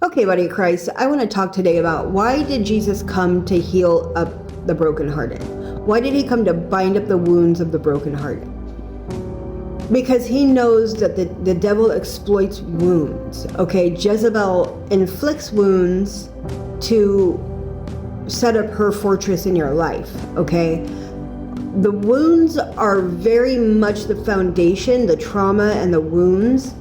Okay, body of Christ, I want to talk today about why did Jesus come to heal up the brokenhearted? Why did he come to bind up the wounds of the brokenhearted? Because he knows that the devil exploits wounds, okay? Jezebel inflicts wounds to set up her fortress in your life, okay? The wounds are very much the foundation, the trauma and the wounds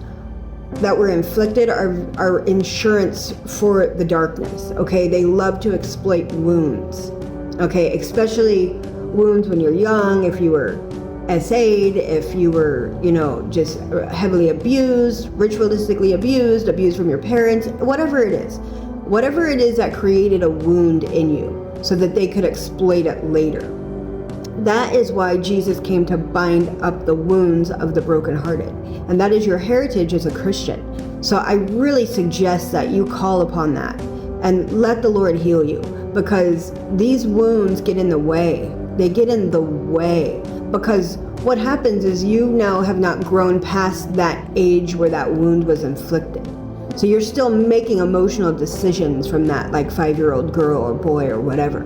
that were inflicted are insurance for the darkness, okay? They love to exploit wounds, okay? Especially wounds when you're young, if you were SA'd, if you were, just heavily abused, ritualistically abused from your parents, whatever it is that created a wound in you so that they could exploit it later. That is why Jesus came to bind up the wounds of the brokenhearted. And that is your heritage as a Christian. So I really suggest that you call upon that and let the Lord heal you, because these wounds get in the way. They get in the way because what happens is you now have not grown past that age where that wound was inflicted. So you're still making emotional decisions from that, like 5-year-old girl or boy or whatever.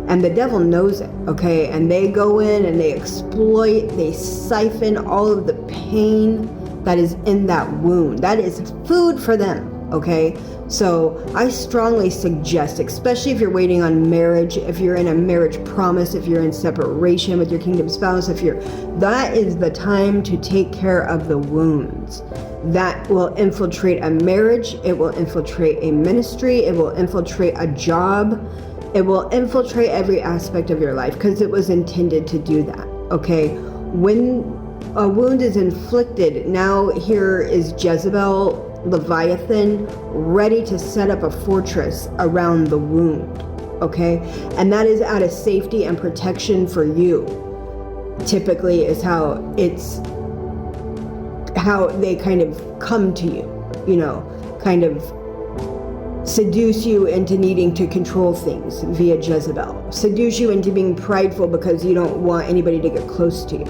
And the devil knows it, okay? And they go in and they exploit, they siphon all of the pain that is in that wound. That is food for them, okay? So I strongly suggest, especially if you're waiting on marriage, if you're in a marriage promise, if you're in separation with your kingdom spouse, that is the time to take care of the wounds. That will infiltrate a marriage, it will infiltrate a ministry, it will infiltrate a job, it will infiltrate every aspect of your life because it was intended to do that, okay? When a wound is inflicted, now here is Jezebel, Leviathan, ready to set up a fortress around the wound, okay? And that is out of safety and protection for you. Typically is how they kind of come to you, kind of seduce you into needing to control things via Jezebel. Seduce you into being prideful because you don't want anybody to get close to you.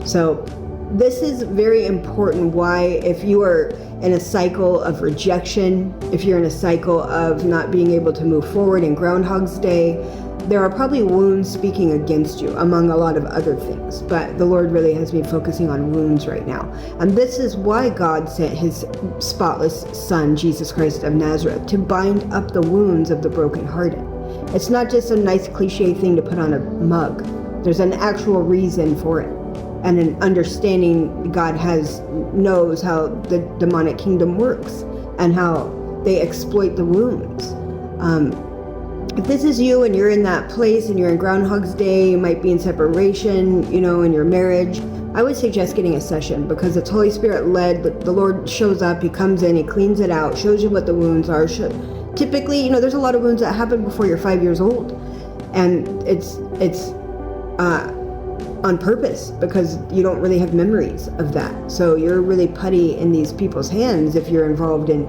So this is very important why, if you are in a cycle of rejection, if you're in a cycle of not being able to move forward in Groundhog's Day, there are probably wounds speaking against you, among a lot of other things. But the Lord really has me focusing on wounds right now. And this is why God sent his spotless Son, Jesus Christ of Nazareth, to bind up the wounds of the brokenhearted. It's not just a nice cliche thing to put on a mug. There's an actual reason for it. And an understanding God knows how the demonic kingdom works and how they exploit the wounds. If this is you and you're in that place and you're in Groundhog's Day, you might be in separation, in your marriage, I would suggest getting a session, because it's Holy Spirit led. The Lord shows up, he comes in, he cleans it out, shows you what the wounds are. Typically, there's a lot of wounds that happen before you're 5 years old. And it's on purpose, because you don't really have memories of that. So you're really putty in these people's hands if you're involved in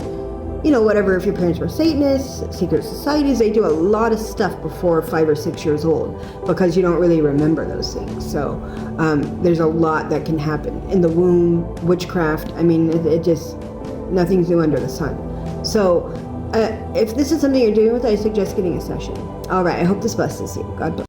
whatever. If your parents were Satanists, secret societies, they do a lot of stuff before 5 or 6 years old because you don't really remember those things. So there's a lot that can happen in the womb, witchcraft. I mean, it just, nothing's new under the sun. So if this is something you're dealing with, I suggest getting a session. All right, I hope this blesses you. God bless.